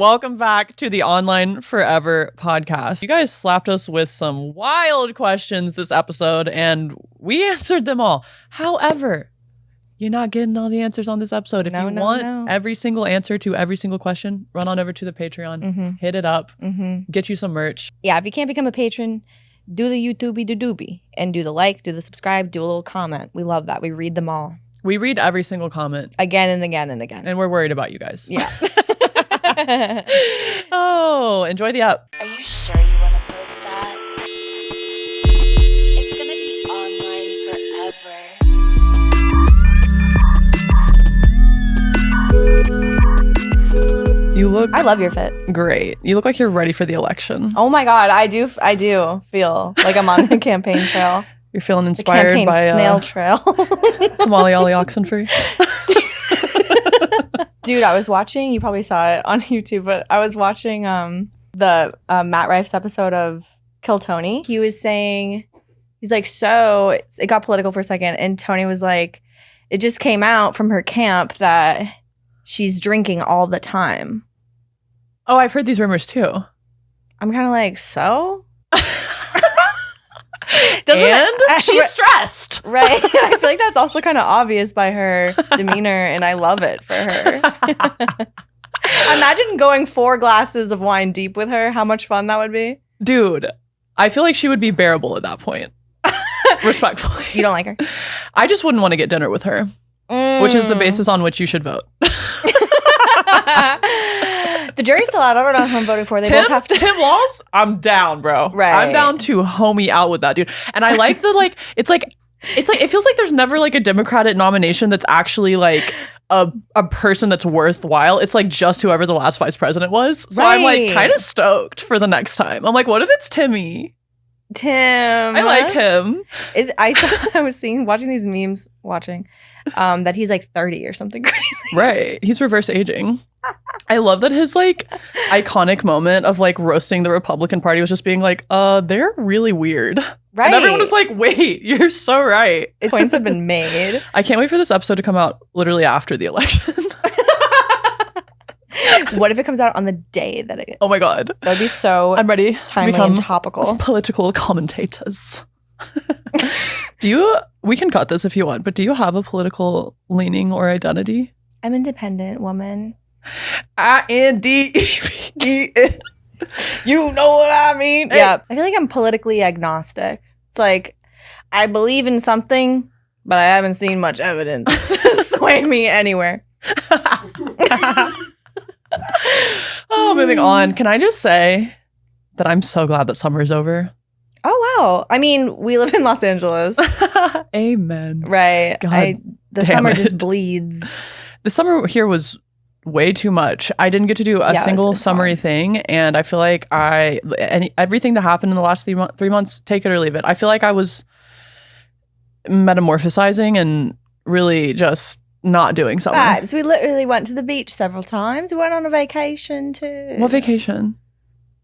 Welcome back to the Online Forever podcast. You guys slapped us with some wild questions this episode, and we answered them all. However, you're not getting all the answers on this episode. If you want every single answer to every single question, run on over to the Patreon, hit it up, get you some merch. Yeah, if you can't become a patron, do the YouTubey and do the like, do the subscribe, do a little comment. We love that. We read them all. We read every single comment. Again and again and again. And we're worried about you guys. Yeah. Oh, enjoy the app. Are you sure you want to post that? It's gonna be online forever. You look I love your fit. great. You look like you're ready for the election. Oh my God, I do feel like I'm on the campaign trail. You're feeling inspired campaign by snail trail. Molly Ollie Oxenfree. Dude, I was watching, you probably saw it on YouTube, but I was watching the Matt Rife's episode of Kill Tony. He was saying, he's like, so it got political for a second. And Tony was like, it just came out from her camp that she's drinking all the time. Oh, I've heard these rumors too. I'm kind of like, so? She's stressed. Right. I feel like that's also kind of obvious by her demeanor, and I love it for her. Imagine going 4 glasses of wine deep with her. How much fun that would be. Dude, I feel like she would be bearable at that point. Respectfully. You don't like her? I just wouldn't want to get dinner with her, which is the basis on which you should vote. The jury's still out. I don't know who I'm voting for. They both have to. Tim Walz? I'm down, bro. Right. I'm down to homie out with that dude. And I like the it feels like there's never like a Democratic nomination that's actually like a person that's worthwhile. It's like just whoever the last vice president was. So I'm like kind of stoked for the next time. I'm like, what if it's Timmy? Tim. I like him. I was watching these memes that he's like 30 or something crazy. Right. He's reverse aging. I love that his like iconic moment of like roasting the Republican Party was just being like, they're really weird. Right. And everyone was like, wait, you're so right. Points have been made. I can't wait for this episode to come out literally after the election. What if it comes out on the day that it... Oh my God. That would be so I'm ready timely to become and topical. Political commentators. We can cut this if you want, but do you have a political leaning or identity? I'm independent woman. INDEPENDENT. You know what I mean? Yeah. I feel like I'm politically agnostic. It's like, I believe in something, but I haven't seen much evidence to sway me anywhere. Oh, moving on. Can I just say that I'm so glad that summer's over? Oh, wow. I mean, we live in Los Angeles. Amen. Right. The summer just bleeds. The summer here was way too much. I didn't get to do a single summery thing, and I feel like everything that happened in the last 3 months, take it or leave it. I feel like I was metamorphosizing and really just not doing summer. Vibes. We literally went to the beach several times. We went on a vacation too. What vacation?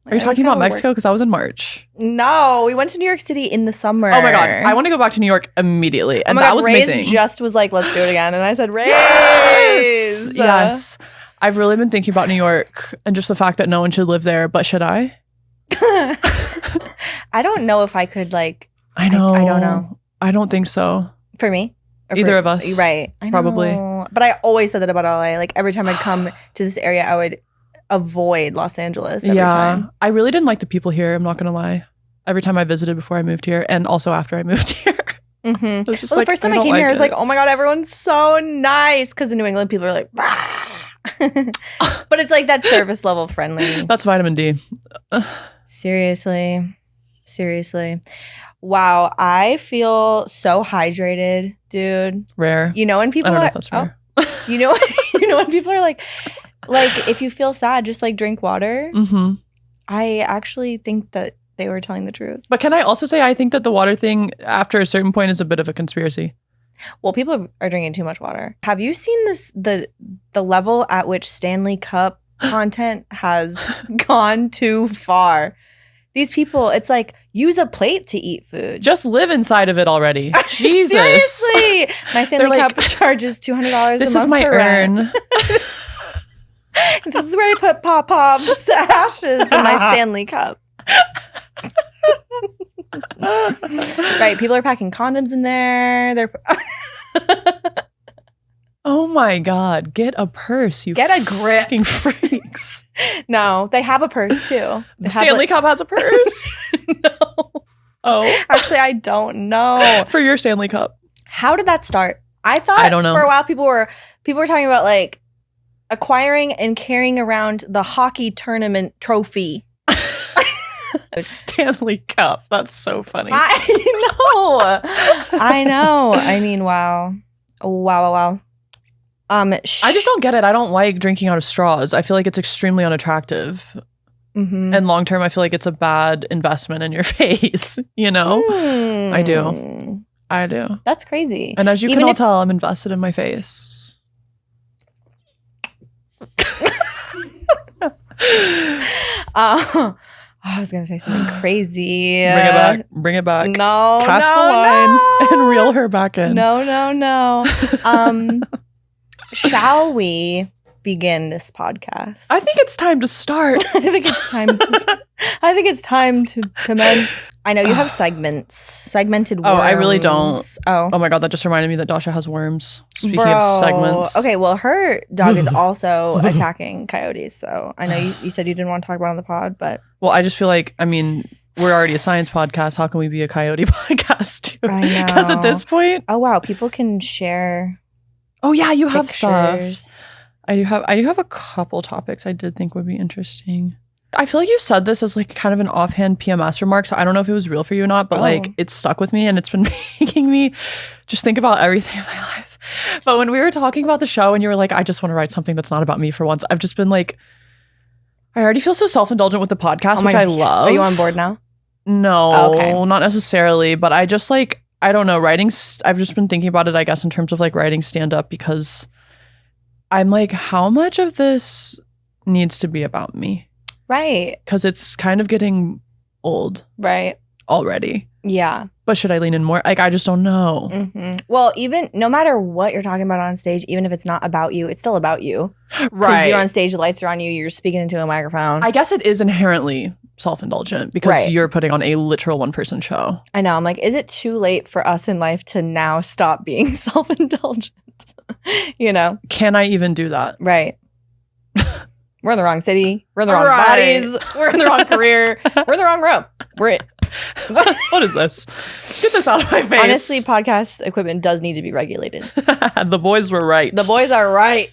Are you talking about Mexico? Because I was in March. No, we went to New York City in the summer. Oh my God. I want to go back to New York immediately. And that was amazing. Ray's just was like, let's do it again. And I said, Ray. Yes. I've really been thinking about New York and just the fact that no one should live there. But should I? I don't know if I could I know. I don't know. I don't think so. For me? Either of us. Right. I know. Probably. But I always said that about LA. Like every time I'd come to this area, I would avoid Los Angeles every time. I really didn't like the people here. I'm not going to lie. Every time I visited before I moved here and also after I moved here. Mm-hmm. The first time I came here, I was like, oh my God, everyone's so nice. Because in New England, people are like, but it's like that service level friendly. That's vitamin D. Seriously. Wow. I feel so hydrated, dude. Rare. You know when people I don't know if that's rare. You know when people are like if you feel sad, just like drink water. Mm-hmm. I actually think that they were telling the truth. But can I also say I think that the water thing after a certain point is a bit of a conspiracy. Well, people are drinking too much water. Have you seen the level at which Stanley Cup content has gone too far? These people, it's like, use a plate to eat food. Just live inside of it already. Jesus. Seriously. My Stanley Cup charges $200 a month. This is my urn. This is where I put Pop-Pop's ashes in my Stanley Cup. Right, people are packing condoms in there. They're Oh my God, get a purse, you Get a grip. fucking freaks. No, they have a purse too. They have, Stanley Cup has a purse? No. Oh, Actually, I don't know. for your Stanley Cup. How did that start? I thought I don't know. for a while people were talking about like acquiring and carrying around the hockey tournament trophy. Stanley Cup. That's so funny. I know. I mean, wow. Wow. I just don't get it. I don't like drinking out of straws. I feel like it's extremely unattractive. Mm-hmm. And long term, I feel like it's a bad investment in your face. You know? I do. I do. That's crazy. And as you Even can all if- tell, I'm invested in my face. I was gonna say something crazy. Bring it back. Bring it back. No, Cast no, the line no. and reel her back in. No. Shall we begin this podcast? I think it's time to start. I think it's time to commence. I know you have segmented worms. Oh, I really don't. Oh. Oh my God, that just reminded me that Dasha has worms. Speaking Bro. of segments. Okay, well, her dog is also attacking coyotes. So I know you said you didn't want to talk about it on the pod, but Well, I just feel like, I mean, we're already a science podcast. How can we be a coyote podcast too? I know. Because at this point, oh wow, people can share. oh yeah, you have pictures. stuff. I do have a couple topics I did think would be interesting. I feel like you said this as like kind of an offhand PMS remark, so I don't know if it was real for you or not, but like it stuck with me and it's been making me just think about everything in my life. But when we were talking about the show and you were like, I just want to write something that's not about me for once, I've just been like, I already feel so self-indulgent with the podcast, which I love. Are you on board now? No, Okay. not necessarily, but I just like, I don't know, writing, I've just been thinking about it, I guess, in terms of like writing stand-up, because I'm like, how much of this needs to be about me? Right. Because it's kind of getting old Right. already. Yeah. But should I lean in more? Like, I just don't know. Mm-hmm. Well, even no matter what you're talking about on stage, even if it's not about you, it's still about you. Because Right. you're on stage, the lights are on you, you're speaking into a microphone. I guess it is inherently self-indulgent because Right. you're putting on a literal one-person show. I know. I'm like, is it too late for us in life to now stop being self-indulgent? You know? Can I even do that? Right. We're in the wrong city. We're in the wrong Right. bodies. We're in the wrong career. We're in the wrong room. We're What is this? Get this out of my face. honestly, podcast equipment does need to be regulated. The boys were right. The boys are right.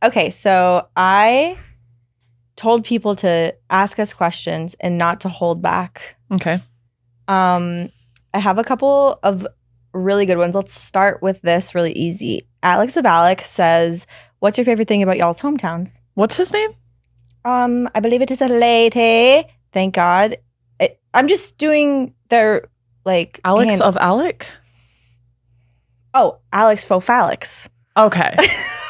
Okay, so I told people to ask us questions and not to hold back. Okay. I have a couple of really good ones. Let's start with this really easy. Alex of Alex says, "What's your favorite thing about y'all's hometowns?" What's his name? I believe it is a lady. Thank God. I'm just doing their like Alex of Alec? Oh, Alex Fofalix. Okay.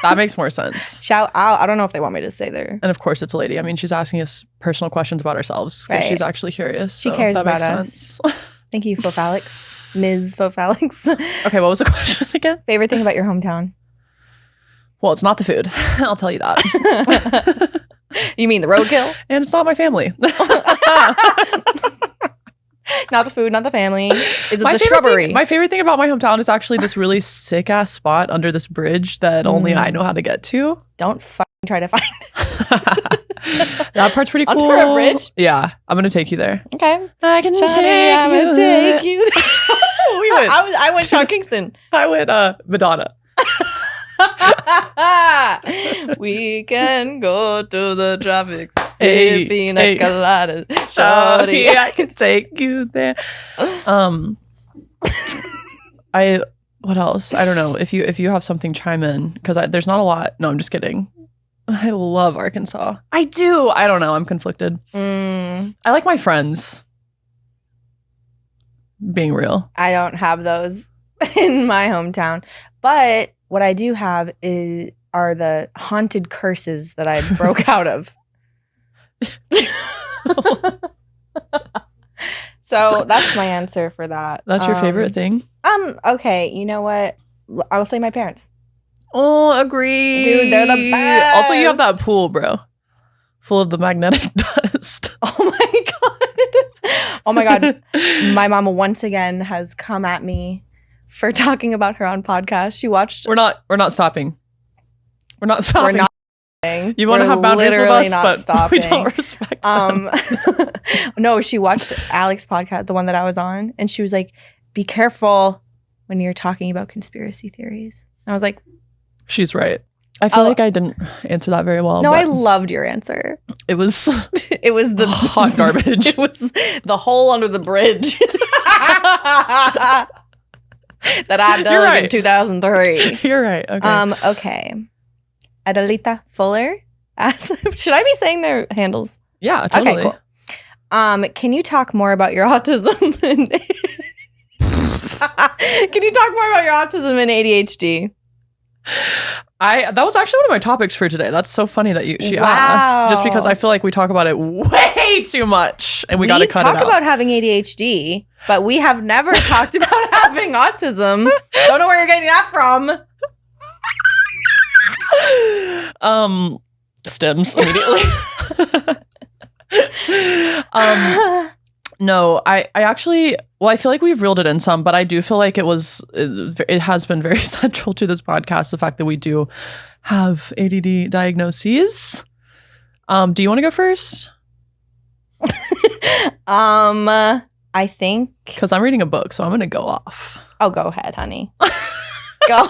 That makes more sense. Shout out. I don't know if they want me to say their. And of course, it's a lady. I mean, she's asking us personal questions about ourselves. 'Cause Right. She's actually curious. She so cares that about makes us. sense. Thank you, Fofalix. Ms. Fofalix. Okay, what was the question again? Favorite thing about your hometown? Well, it's not the food. I'll tell you that. You mean the roadkill? And it's not my family. Not the food, not the family. Is it My the favorite shrubbery? thing- my favorite thing about my hometown is actually this really sick ass spot under this bridge that only I know how to get to. Don't fucking try to find it. That part's pretty cool. Under a bridge? Yeah, I'm gonna take you there. Okay. I can Shawty, I'ma take you. We went. I went Sean Kingston. I went Madonna. We can go to the tropics. Hey, Pina hey. coladas. Shawty, Shawty. I can take you there. What else? I don't know. If you have something, chime in, because there's not a lot. No, I'm just kidding. I love Arkansas. I do. I don't know. I'm conflicted. I like my friends. Being real. I don't have those in my hometown. But what I do have are the haunted curses that I broke out of. So that's my answer for that. That's your favorite thing? Okay, you know what? I will say my parents. Oh, agree. Dude, they're the best. Also, you have that pool, bro. Full of the magnetic dust. Oh my god. Oh my god. My mama once again has come at me for talking about her on podcast. She watched. We're not stopping. We're not We're stopping. not stopping. You want to We're have boundaries with literally us, not but stopping. we don't respect them. No, she watched Alex's podcast, the one that I was on, and she was like, "Be careful when you're talking about conspiracy theories." And I was like, She's right. I feel like I didn't answer that very well. "No, but I loved your answer. it was It was the hot garbage. It was the hole under the bridge that I You're dug right. in 2003." You're right. Okay. Okay. Adelita Fuller asks, should I be saying their handles? Yeah, totally. Okay, cool. Can you talk more about your autism? Can you talk more about your autism and ADHD? That was actually one of my topics for today. That's so funny that she Wow. asked, just because I feel like we talk about it way too much, and we got to cut it out. We talk about having ADHD, but we have never talked about having autism. Don't know where you're getting that from. Stems immediately. No, I actually, well, I feel like we've reeled it in some, but I do feel like it has been very central to this podcast, the fact that we do have ADD diagnoses. Do you want to go first? I think. Because I'm reading a book, so I'm going to go off. Oh, go ahead, honey. Go.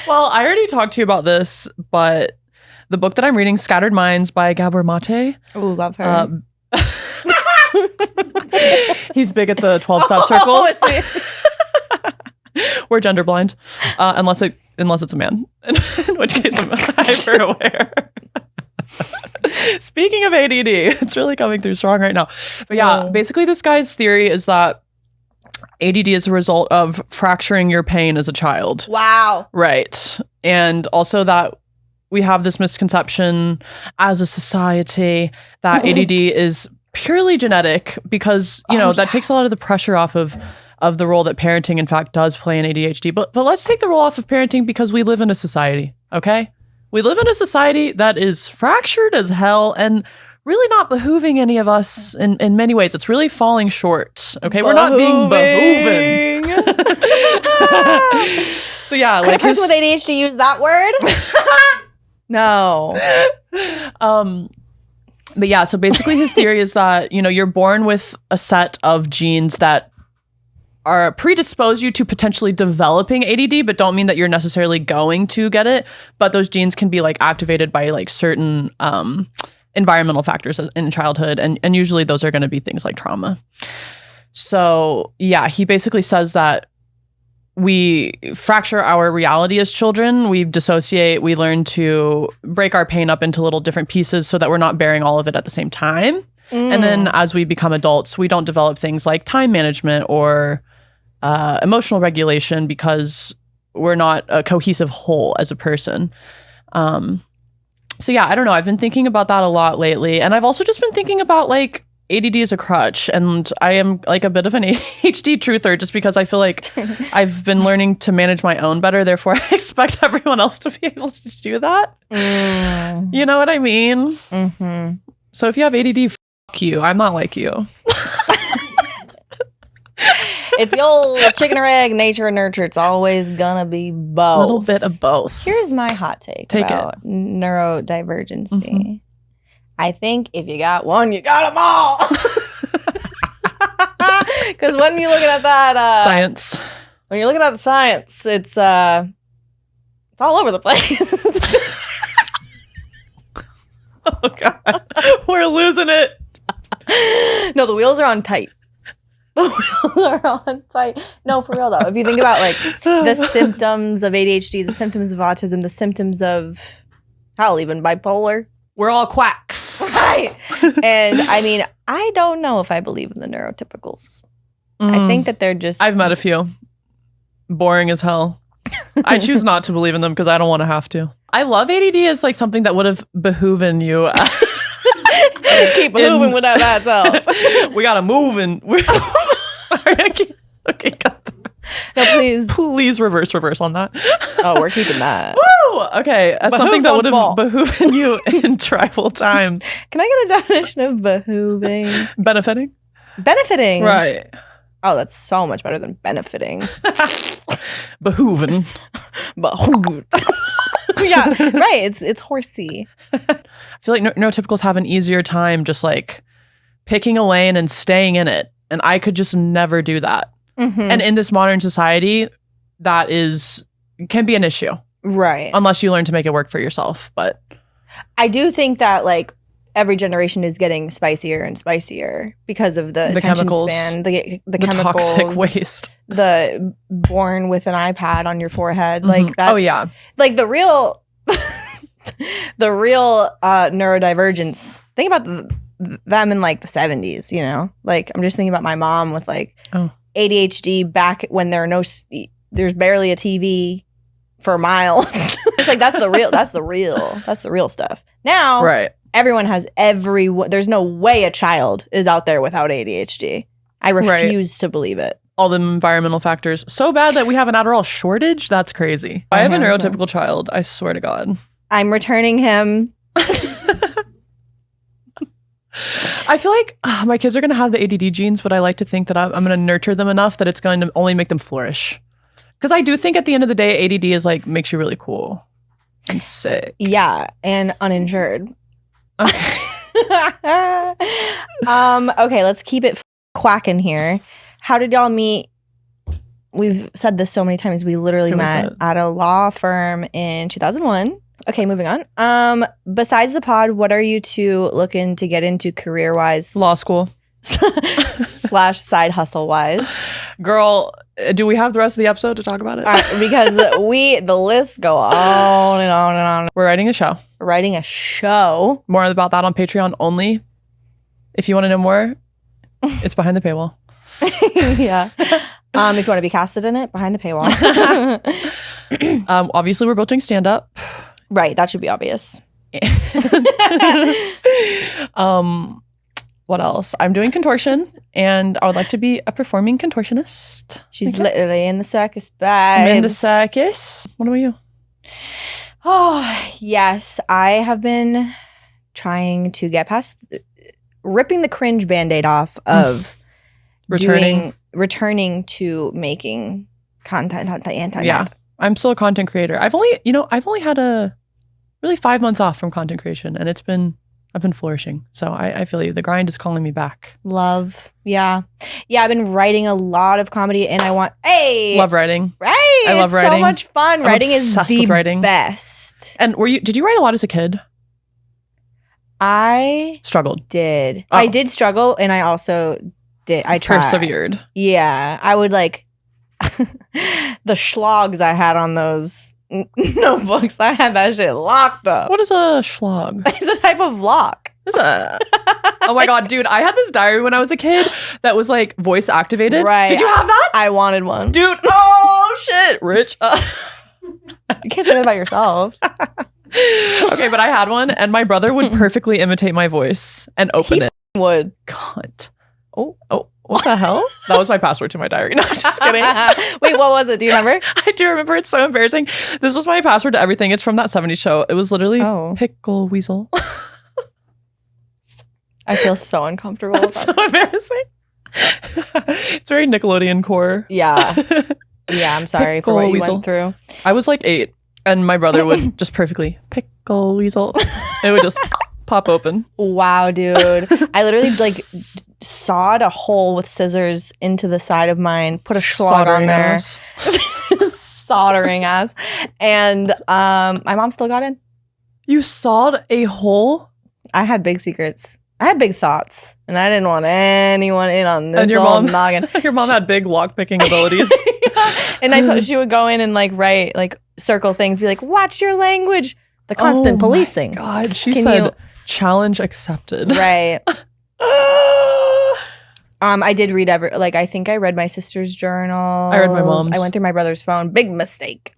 Well, I already talked to you about this, but the book that I'm reading, Scattered Minds by Gabor Mate. Ooh, love her. He's big at the 12-step circles. We're gender blind, unless it's a man, in which case I'm hyper aware. Speaking of ADD, it's really coming through strong right now. But yeah, basically this guy's theory is that ADD is a result of fracturing your pain as a child. Wow. Right. And also that we have this misconception as a society that ADD is purely genetic because, that takes a lot of the pressure off of the role that parenting, in fact, does play in ADHD. But let's take the role off of parenting because we live in a society, okay? We live in a society that is fractured as hell and really not behooving any of us in many ways. It's really falling short, okay? We're not being behooving. So yeah, Could a person with ADHD use that word? No. But yeah, so basically his theory is that, you're born with a set of genes that are predispose you to potentially developing ADD, but don't mean that you're necessarily going to get it. But those genes can be activated by certain environmental factors in childhood. And usually those are going to be things like trauma. So yeah, he basically says that we fracture our reality as children. We dissociate. We learn to break our pain up into little different pieces so that we're not bearing all of it at the same time. And then as we become adults, we don't develop things like time management or emotional regulation because we're not a cohesive whole as a person. So yeah, I don't know. I've been thinking about that a lot lately. And I've also just been thinking about ADD is a crutch, and I am a bit of an ADHD truther just because I feel like I've been learning to manage my own better. Therefore, I expect everyone else to be able to do that. You know what I mean? Mm-hmm. So if you have ADD, fuck you. I'm not like you. It's the old chicken or egg, nature or nurture. It's always gonna be both. A little bit of boboth. Here's my hot take about neurodivergency. Mm-hmm. I think if you got one, you got them all. Because when you're looking at that science, when you're looking at the science, it's all over the place. Oh God, we're losing it. No, the wheels are on tight. The wheels are on tight. No, for real though. If you think about the symptoms of ADHD, the symptoms of autism, the symptoms of hell, even bipolar. We're all quacks. Right. And I mean, I don't know if I believe in the neurotypicals. I think that they're just... I've met a few. Boring as hell. I choose not to believe in them because I don't want to have to. I love ADD as something that would have behooven you. Keep moving without that self. We gotta move and... Sorry, I can't... Okay, got that. No, please. Please reverse on that. Oh, we're keeping that. Woo! Okay, as something that would have small. behooven you in tribal times. Can I get a definition of behooving? Benefiting? Benefiting. Right. Oh, that's so much better than benefiting. Behooven. Yeah, right. It's horsey. I feel like neurotypicals have an easier time just like picking a lane and staying in it. And I could just never do that. Mm-hmm. And in this modern society, that can be an issue. Right. Unless you learn to make it work for yourself. But I do think that like every generation is getting spicier and spicier because of the attention chemicals, span, the chemicals, toxic waste, the born with an iPad on your forehead. Like that's, oh yeah, like the real neurodivergence. Think about them in like the 70s, you know? Like I'm just thinking about my mom with like ADHD back when there's barely a TV for miles. It's like that's the real stuff. Now, right. Everyone has there's no way a child is out there without ADHD. I refuse to believe it. All the environmental factors. So bad that we have an Adderall shortage? That's crazy. I have a neurotypical child. I swear to God. I'm returning him. I feel like my kids are going to have the ADD genes, but I like to think that I'm going to nurture them enough that it's going to only make them flourish. Because I do think at the end of the day, ADD is like, makes you really cool and sick. Yeah, and uninsured. Okay. Okay, let's keep it quacking here. How did y'all meet? We've said this so many times. We literally met at a law firm in 2001. Okay, moving on. Besides the pod, what are you two looking to get into career-wise? Law school. / side hustle-wise. Girl, do we have the rest of the episode to talk about it? Because the lists go on and on and on. We're writing a show. We're writing a show. More about that on Patreon only. If you want to know more, it's behind the paywall. Yeah. If you want to be casted in it, behind the paywall. Obviously, we're both doing stand-up. Right, that should be obvious. What else? I'm doing contortion, and I would like to be a performing contortionist. She's literally in the circus, babe. I'm in the circus. What about you? Oh, yes. I have been trying to get past ripping the cringe Band-Aid off of returning to making content on the internet. Yeah. I'm still a content creator. I've only had a really 5 months off from content creation, and I've been flourishing. So I feel you. The grind is calling me back. Love. Yeah. Yeah, I've been writing a lot of comedy, and love writing. Right. I love writing. So much fun. I'm writing is the writing. best. And did you write a lot as a kid? I struggled. Did. Oh. I did struggle, and I also did. I tried. Persevered. Yeah. I would like the schlogs I had on those notebooks. I had that shit locked up. What is a schlog? It's a type of lock. Oh my God, dude. I had this diary when I was a kid that was like voice activated. Right. Did you have that? I wanted one. Dude, oh shit. Rich. You can't say that about yourself. Okay, but I had one, and my brother would perfectly imitate my voice and open it. Would. God. Oh, what the hell? That was my password to my diary. No, just kidding. Wait, what was it? Do you remember? I do remember. It's so embarrassing. This was my password to everything. It's from that 70s show. It was literally Pickle Weasel. I feel so uncomfortable. That's so embarrassing. It's very Nickelodeon core. Yeah. Yeah, I'm sorry for what you went through. I was like 8, and my brother would just perfectly Pickle Weasel. It would just pop open. Wow, dude. I literally like sawed a hole with scissors into the side of mine, put a schlog on there. Soldering ass. And my mom still got in. You sawed a hole? I had big secrets. I had big thoughts, and I didn't want anyone in on this. And your old noggin. Your mom had big lock-picking abilities. Yeah. And she would go in and like write, like circle things, be like, watch your language. The constant policing. My God, she said challenge accepted. Right. I did read I think I read my sister's journal. I read my mom's. I went through my brother's phone. Big mistake.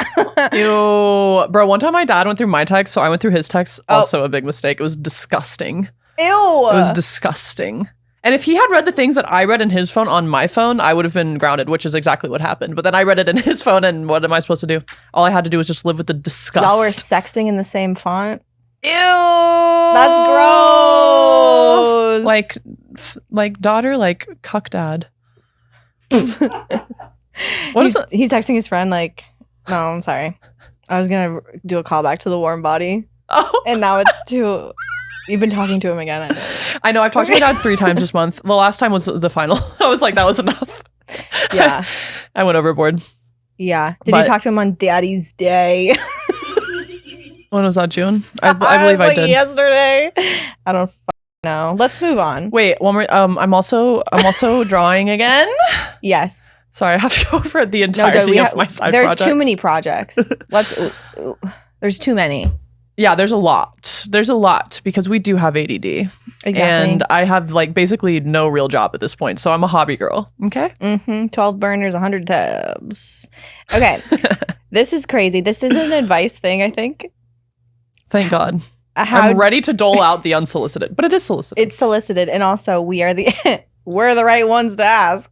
Ew. Bro, one time my dad went through my text, so I went through his text. Also a big mistake. It was disgusting. Ew. It was disgusting. And if he had read the things that I read in his phone on my phone, I would have been grounded, which is exactly what happened. But then I read it in his phone, and what am I supposed to do? All I had to do was just live with the disgust. Y'all were sexting in the same font. Ew! That's gross. Like daughter, like cuck dad. What is that? He's texting his friend like, no, I'm sorry. I was going to do a callback to the warm body. Oh. And now it's too... You've been talking to him again. I know. I've talked to my dad 3 times this month. The last time was the final. I was like, that was enough. Yeah. I went overboard. Yeah. Did you talk to him on Daddy's Day? When was that, June? I believe I did. Yesterday. I don't know. Let's move on. Wait, one more. I'm also drawing again. Yes. Sorry, I have to go over the entirety of my side There's projects. too many projects. There's too many. Yeah, there's a lot. There's a lot because we do have ADD. Exactly. And I have like basically no real job at this point. So I'm a hobby girl. Okay. 12 burners, 100 tabs. Okay. This is crazy. This is an advice thing, I think. Thank God. I'm ready to dole out the unsolicited, but it is solicited. It's solicited. And also we're the right ones to ask.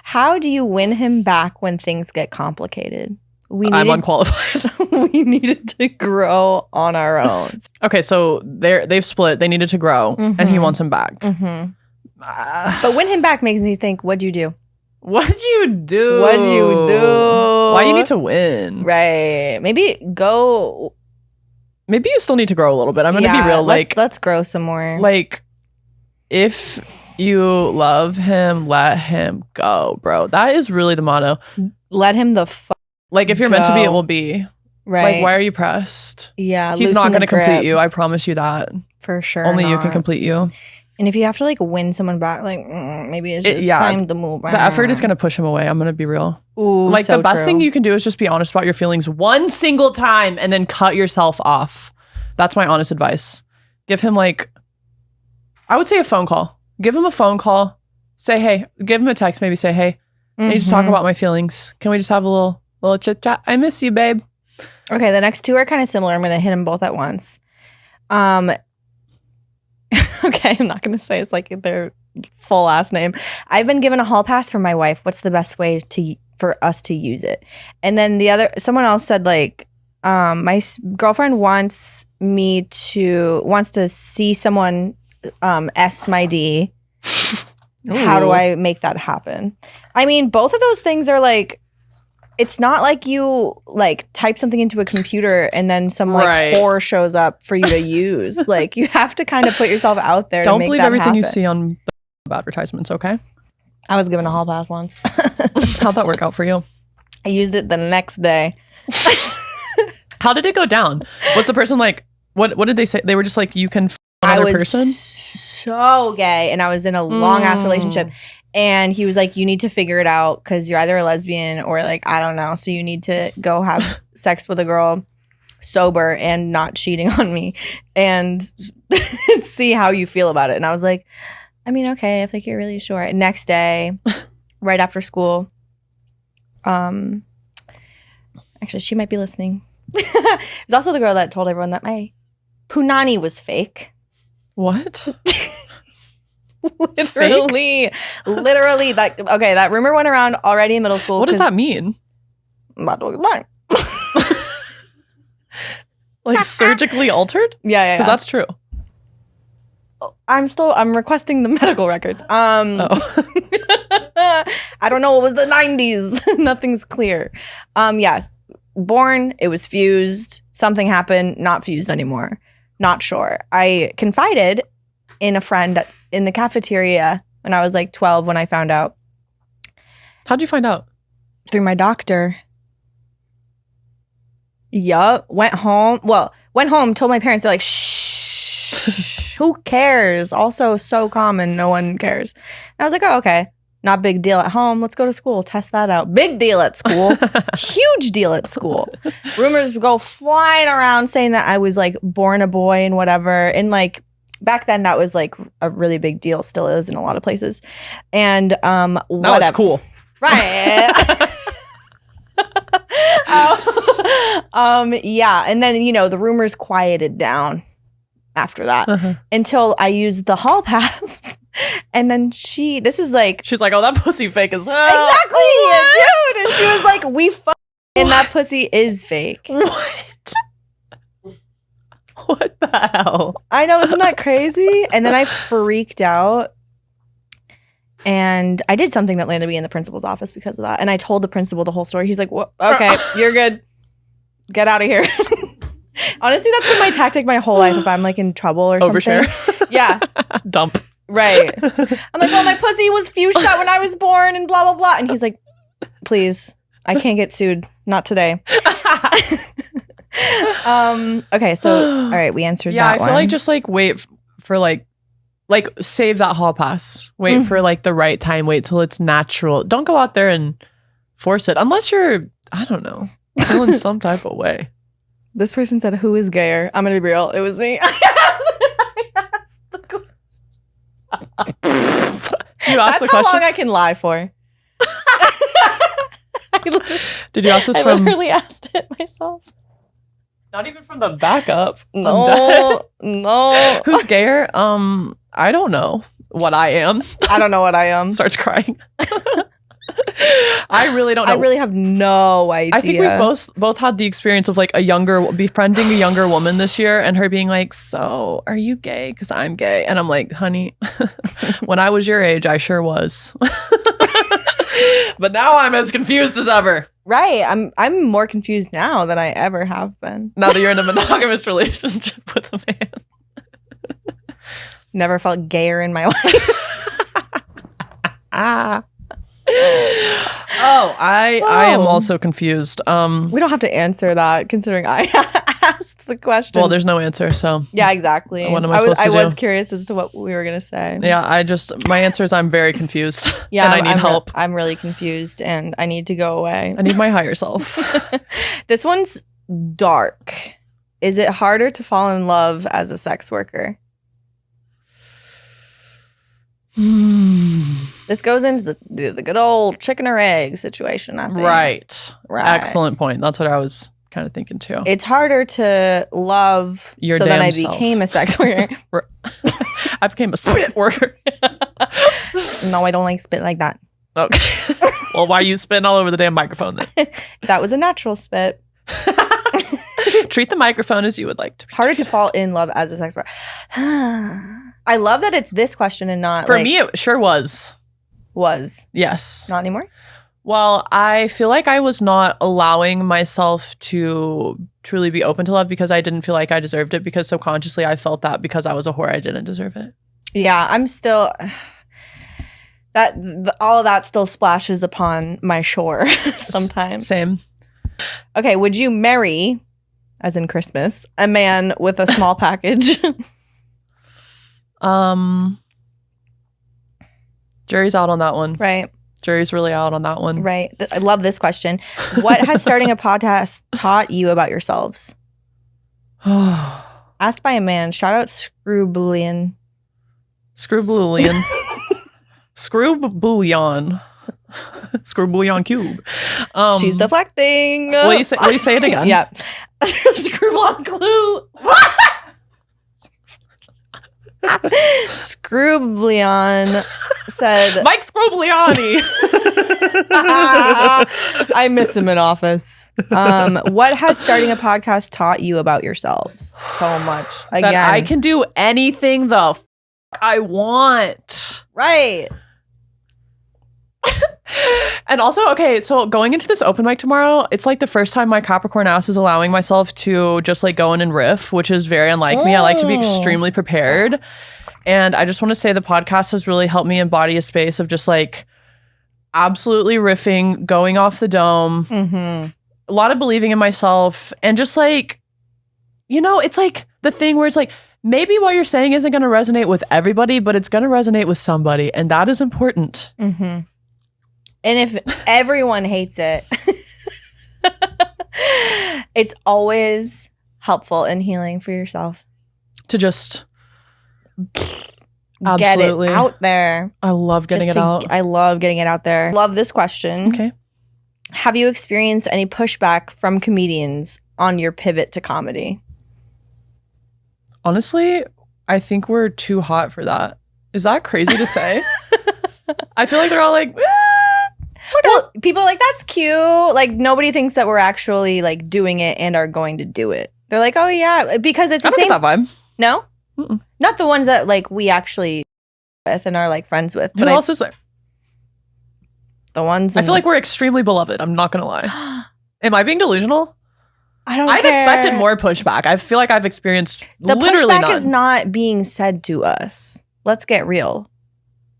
How do you win him back when things get complicated? I'm unqualified. We needed to grow on our own. Okay, so they've split. They needed to grow, and he wants him back. But win him back makes me think, what'd you do? What'd you do? What'd you do? Why you need to win? Right. Maybe you still need to grow a little bit. I'm going to be real. Let's grow some more. Like, if you love him, let him go, bro. That is really the motto. Let him like, if you're meant to be, it will be. Right. Like, why are you pressed? Yeah. He's not going to complete you. I promise you that. For sure. Only you can complete you. And if you have to like win someone back, like maybe it's just time to move on. The effort is going to push him away. I'm going to be real. Ooh, like so the best true. thing you can do is just be honest about your feelings one single time and then cut yourself off. That's my honest advice. Give him I would say a phone call. Give him a phone call. Say, hey, give him a text. Maybe say, hey, I need to talk about my feelings. Can we just have a little chit chat? I miss you, babe. Okay, the next 2 are kind of similar. I'm going to hit them both at once. Okay, I'm not going to say it's like their full last name. I've been given a hall pass from my wife. What's the best way for us to use it? And then someone else said my girlfriend wants to see someone S my D. How do I make that happen? I mean, both of those things are it's not like you type something into a computer and then some whore shows up for you to use. You have to kind of put yourself out there. Don't to make believe that everything happen. you see on advertisements, okay? I was given a hall pass once. How'd that work out for you? I used it the next day. How did it go down? Was the person what did they say? They were just you can another person? So gay, and I was in a long ass relationship, and he was like, you need to figure it out because you're either a lesbian or I don't know, so you need to go have sex with a girl sober and not cheating on me and see how you feel about it. And I was like, I mean, okay, if you're really sure. Next day, right after school, actually she might be listening. It was also the girl that told everyone that my punani was fake. What? Literally that rumor went around already in middle school. What does that mean? Surgically altered? Yeah. Because that's true. I'm requesting the medical records. I don't know, it was the 90s. Nothing's clear. Yes. Born, it was fused. Something happened, not fused anymore. Not sure. I confided in a friend in the cafeteria when I was 12 when I found out. How'd you find out? Through my doctor. Yup. Went home, told my parents. They're like, shh, who cares? Also so common, no one cares. And I was like, oh, okay. Not big deal at home. Let's go to school. Test that out. Big deal at school. Huge deal at school. Rumors go flying around saying that I was born a boy and whatever. And back then that was a really big deal. Still is in a lot of places. And now it's cool. Right. Yeah. And then, the rumors quieted down after that until I used the hall pass And then this is like, She's like, oh, that pussy fake as hell. exactly, dude. And she was like, we fuck, and that pussy is fake. What? What the hell? I know, isn't that crazy? And then I freaked out. And I did something that landed me in the principal's office because of that. And I told the principal the whole story. He's like, well, okay, you're good. Get out of here. Honestly, that's been my tactic my whole life if I'm like in trouble or something. Overshare. Yeah. Dump. Right. I'm like, well, my pussy was fuchsia when I was born and blah, blah, blah. And he's like, please, I can't get sued. Not today. Okay, so, all right, we answered that I feel like just like wait for like save that hall pass. Wait for like the right time. Wait till it's natural. Don't go out there and force it unless you're, I don't know, feeling some type of way. This person said, who is gayer? I'm going to be real. It was me. You asked the That's how question. long I can lie for. Did you ask this I from? literally asked it myself. Not even from the backup. No. Who's gayer? I don't know what I am. I don't know what I am. Starts crying. I really don't know. I really have no idea. I think we've both had the experience of like befriending a younger woman this year and her being like, so are you gay? Because I'm gay. And I'm like, honey, when I was your age, I sure was. But now I'm as confused as ever. Right. I'm more confused now than I ever have been. Now that you're in a monogamous relationship with a man. Never felt gayer in my life. I am also confused. We don't have to answer that considering I asked the question. Well, there's no answer, so yeah, exactly. What am I supposed to do? I was curious as to what we were gonna say. yeah, my answer is I'm very confused. Yeah, and I need help. I'm really confused and I need to go away. I need my higher self. This one's dark. Is it harder to fall in love as a sex worker? This goes into the good old chicken or egg situation, I think. Right. Excellent point. That's what I was kind of thinking too. It's harder to love Your so then I damn self. became a sex worker. I became a spit worker. No, I don't like spit like that. Okay. Well, why are you spitting all over the damn microphone then? That was a natural spit. Treat the microphone as you would like to be Harder treated. to fall in love as a sex worker. I love that it's this question and not For me, it sure was. Was. Yes. Not anymore? Well, I feel like I was not allowing myself to truly be open to love because I didn't feel like I deserved it, because subconsciously I felt that because I was a whore, I didn't deserve it. Yeah, I'm still... all of that still splashes upon my shore sometimes. Same. Okay, would you marry, as in Christmas, a man with a small package? Jury's out on that one. Right. Jury's really out on that one. Right. I love this question. What has starting a podcast taught you about yourselves? Asked by a man. Shout out Scrooblian. Scrooblian. Scrooblion. Scrooblion cube. She's deflecting. Will you say it again? Yeah. Scrooblion glue. Scrooblion said, Mike Scroobliani. I miss him in office. What has starting a podcast taught you about yourselves? So much. Again, that I can do anything the I want. Right. And also, okay, so going into this open mic tomorrow, it's like the first time my Capricorn ass is allowing myself to just like go in and riff, which is very unlike me. I like to be extremely prepared. And I just want to say the podcast has really helped me embody a space of just like absolutely riffing, going off the dome, a lot of believing in myself, and just like, you know, it's like the thing where it's like, maybe what you're saying isn't going to resonate with everybody, but it's going to resonate with somebody. And that is important. And if everyone hates it, it's always helpful and healing for yourself. To just get it absolutely out there. I love getting it out. I love getting it out there. Love this question. Okay. Have you experienced any pushback from comedians on your pivot to comedy? Honestly, I think we're too hot for that. Is that crazy to say? I feel like they're all like, Well, people are like, that's cute. Like, nobody thinks that we're actually like doing it and are going to do it. They're like, oh yeah, because it's the I don't same. get that vibe. No, Mm-mm. not the ones that like we actually with and are like friends with. Who else is there? The ones I feel like we're extremely beloved. I'm not gonna lie. Am I being delusional? I don't. I've care. expected more pushback. I feel like I've experienced The literally pushback none. is not being said to us. Let's get real.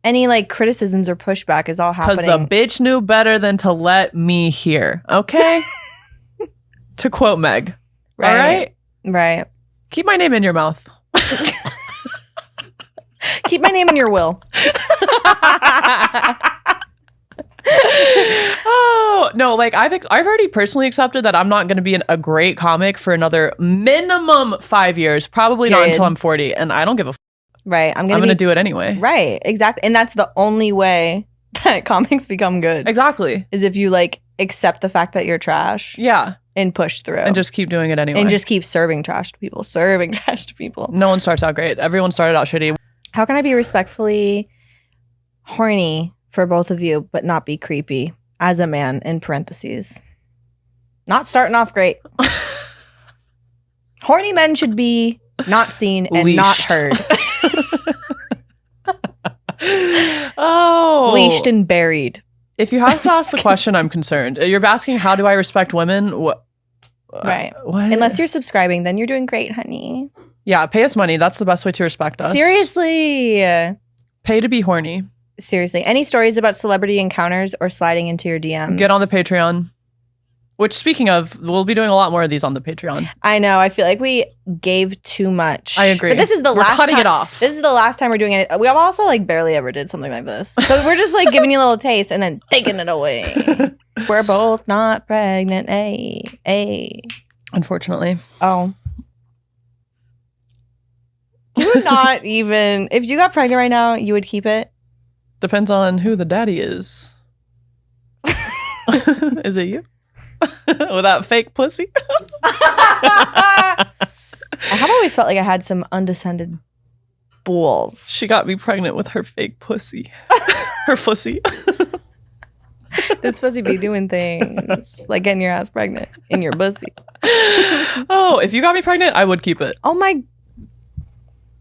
Any like criticisms or pushback is all Because happening. the bitch knew better than to let me hear. Okay? To quote Meg. Right. All right? Right. Keep my name in your mouth. Keep my name in your will. Oh, no, like I've already personally accepted that I'm not going to be a great comic for another minimum 5 years. Probably not Period. until I'm 40. And I don't give a Right. I'm I'm gonna going to do it anyway. Right. Exactly. And that's the only way that comics become good. Exactly. Is if you like accept the fact that you're trash Yeah. and push through. And just keep doing it anyway. and just keep serving trash to people. Serving trash to people. No one starts out great. Everyone started out shitty. How can I be respectfully horny for both of you, but not be creepy as a man, in parentheses? Not starting off great. Horny men should be not seen and not Leashed. heard. Oh. Leashed and buried. If you have to ask the question, I'm concerned. You're asking, how do I respect women? What? Right. What? Unless you're subscribing, then you're doing great, honey. Yeah, pay us money. That's the best way to respect us. Seriously. Pay to be horny. Seriously. Any stories about celebrity encounters or sliding into your DMs? Get on the Patreon. Which, speaking of, we'll be doing a lot more of these on the Patreon. I know. I feel like we gave too much. I agree. But this is the We're last cutting time. it off. This is the last time we're doing it. We also like barely ever did something like this. So we're just like giving you a little taste and then taking it away. We're both not pregnant. Hey. Unfortunately. Oh. You would not even, if you got pregnant right now, you would keep it? Depends on who the daddy is. Is it you? With that fake pussy? I have always felt like I had some undescended balls. She got me pregnant with her fake pussy. Her pussy. This pussy be doing things like getting your ass pregnant in your pussy. Oh, if you got me pregnant, I would keep it. Oh my.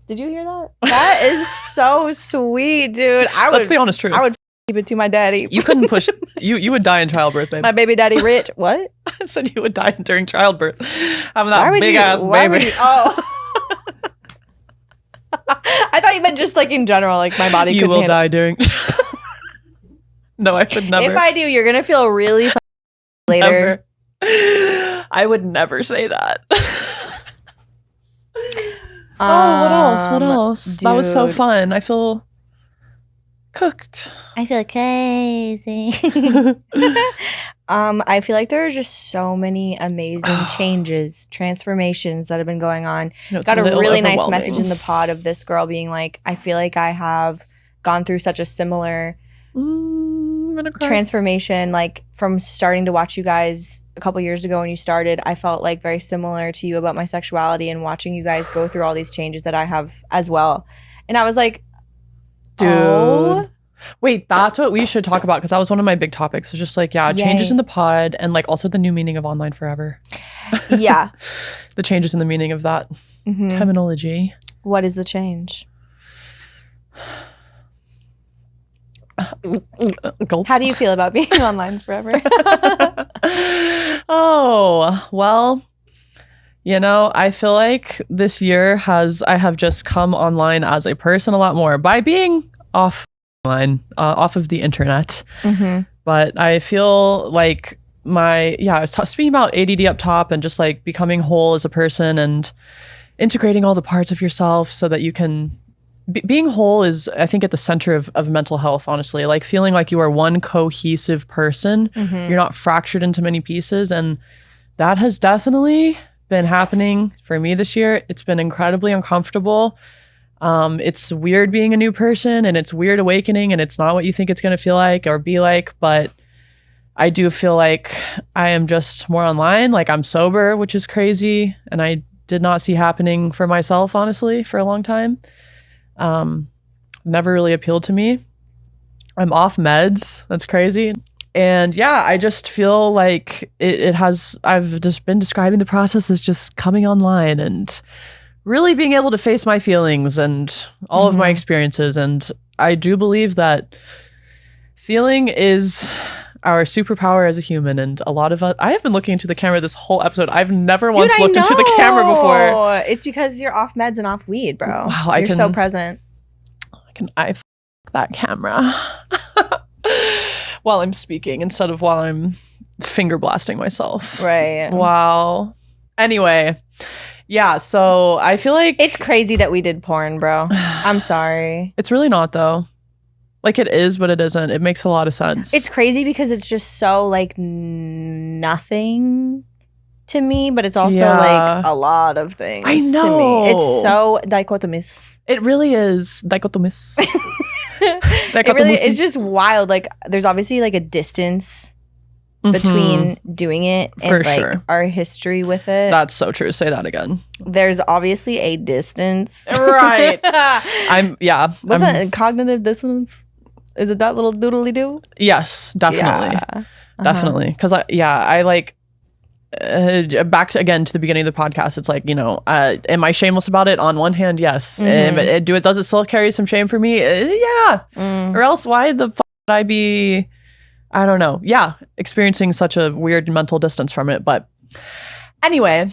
Did you hear that? That is so sweet, dude. That's the honest truth. I would keep it to my daddy. You couldn't push. You would die in childbirth, babe. My baby daddy rich. What? I said you would die during childbirth. Having Why that would big you- ass why would baby. you- oh. I thought you meant just like in general, like my body You couldn't will handle. die during. No, I would never. If I do, you're gonna feel really later. Never. I would never say that. Oh, what else? What else? That was so dude. fun. I feel cooked. I feel crazy. I feel like there are just so many amazing changes, transformations that have been going on. You know, it's Got a little really nice overwhelming. message in the pod of this girl being like, I feel like I have gone through such a similar I'm gonna cry. transformation, like from starting to watch you guys a couple years ago when you started. I felt like very similar to you about my sexuality and watching you guys go through all these changes that I have as well. And I was like, Dude. oh. Wait, that's what we should talk about because that was one of my big topics. Was just like, yeah, changes Yay. in the pod and like also the new meaning of online forever. Yeah. The changes in the meaning of that Mhm. terminology. What is the change? Gulp. How do you feel about being online forever? Oh, well, you know, I feel like this year I have just come online as a person a lot more by being offline, off of the internet. Mm-hmm. But I feel like I was speaking about ADD up top and just like becoming whole as a person and integrating all the parts of yourself so that you can being whole is, I think, at the center of mental health, honestly. Like feeling like you are one cohesive person. Mm-hmm. You're not fractured into many pieces. And that has definitely been happening for me this year. It's been incredibly uncomfortable. It's weird being a new person and it's weird awakening and it's not what you think it's going to feel like or be like. But I do feel like I am just more online. Like I'm sober, which is crazy. And I did not see happening for myself, honestly, for a long time. never really appealed to me. I'm off meds. That's crazy. And yeah, I just feel like I've just been describing the process as just coming online and really being able to face my feelings and all of my experiences. And I do believe that feeling is our superpower as a human. And a lot of us, I have been looking into the camera this whole episode. I've never once looked into the camera before. It's because you're off meds and off weed, bro. Wow, you're so present. I f that camera while I'm speaking instead of while I'm finger blasting myself. Right. Wow. Anyway, yeah, so I feel like it's crazy that we did porn, bro. I'm sorry. It's really not though. Like it is, but it isn't. It makes a lot of sense. It's crazy because it's just so like nothing to me, but it's also like a lot of things. I know. To me. It's so dichotomous. It really is dichotomous. It really, it's just wild. Like there's obviously like a distance between doing it and For like sure. our history with it. That's so true. Say that again. There's obviously a distance. Right. What's that? Cognitive dissonance? Is it that little doodly doo? Yes, definitely. Yeah. Definitely. Because I like back to, again to the beginning of the podcast. It's like, you know, am I shameless about it? On one hand, yes. Does it still carry some shame for me? Yeah. Or else why the fuck would I be, I don't know. Yeah. Experiencing such a weird mental distance from it. But anyway,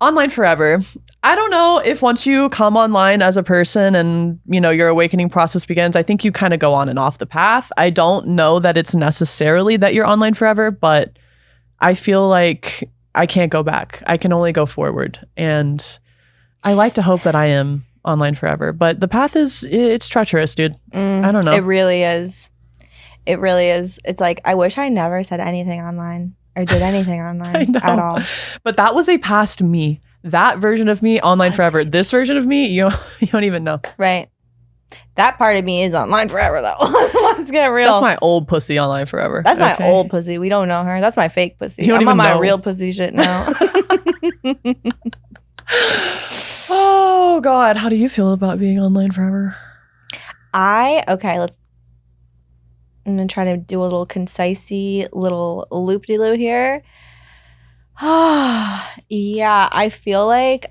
online forever. I don't know if once you come online as a person and, you know, your awakening process begins, I think you kind of go on and off the path. I don't know that it's necessarily that you're online forever, but I feel like I can't go back. I can only go forward. And I like to hope that I am online forever, but the path it's treacherous, dude. I don't know. It really is. It really is. It's like, I wish I never said anything online or did anything online at all. But that was a past me. That version of me, online forever. This version of me, you don't even know. Right. That part of me is online forever, though. Let's get real. That's my old pussy online forever. That's my old pussy. We don't know her. That's my fake pussy. You don't I'm even on my know. real pussy shit now. Oh, God. How do you feel about being online forever? I'm going to try to do a little concisey little loop-de-loo here. Yeah, I feel like,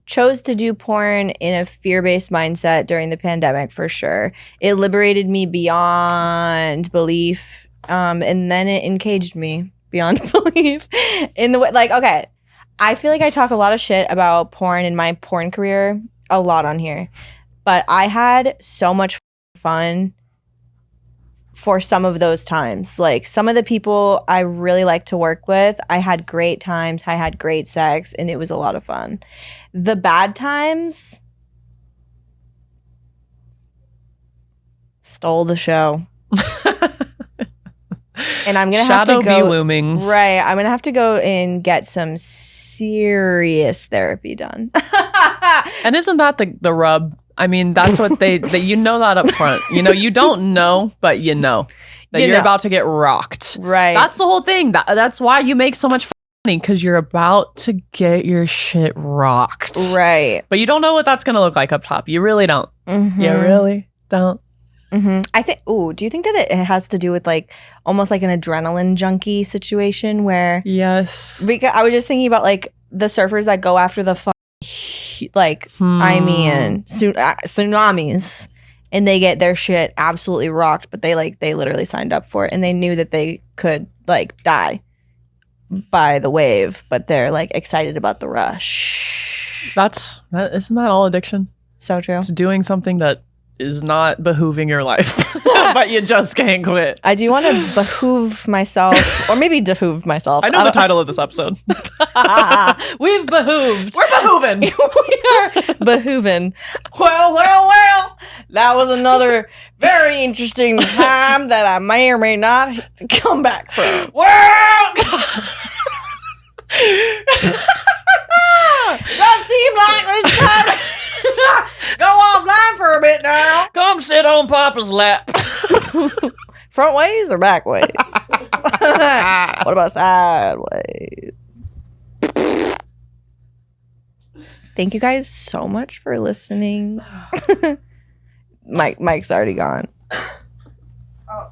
chose to do porn in a fear-based mindset during the pandemic for sure. It liberated me beyond belief, and then it encaged me beyond belief in the way, like, okay, I feel like I talk a lot of shit about porn in my porn career, a lot on here, but I had so much fun for some of those times. Like some of the people I really like to work with, I had great times, I had great sex, and it was a lot of fun. The bad times stole the show. And I'm going to have to go. Shadow be looming. Right. I'm going to have to go and get some serious therapy done. And isn't that the rub? I mean, that's what they you know that up front. You know, you don't know, but you know that you're about to get rocked. Right. That's the whole thing. That's why you make so much money, because you're about to get your shit rocked. Right. But you don't know what that's going to look like up top. You really don't. Mm-hmm. You really don't. Mm-hmm. I think. Oh, do you think that it has to do with like almost like an adrenaline junkie situation where? Yes. Because I was just thinking about like the surfers that go after the tsunamis, and they get their shit absolutely rocked, but they literally signed up for it, and they knew that they could like die by the wave, but they're like excited about the rush. Isn't that all addiction? So true. It's doing something that is not behooving your life, but you just can't quit. I do want to behoove myself, or maybe dehoove myself. I know the title of this episode. We've behooved. We're behooving. We are behooving. Well. That was another very interesting time that I may or may not come back from. Well, does seem like it's time to go offline for a bit now. Come sit on Papa's lap. Front ways or back ways? What about sideways? Thank you guys so much for listening. Mike's already gone. Are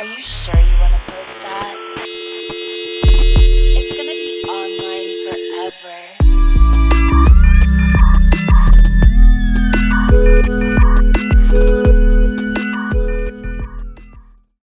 you sure you want to post that?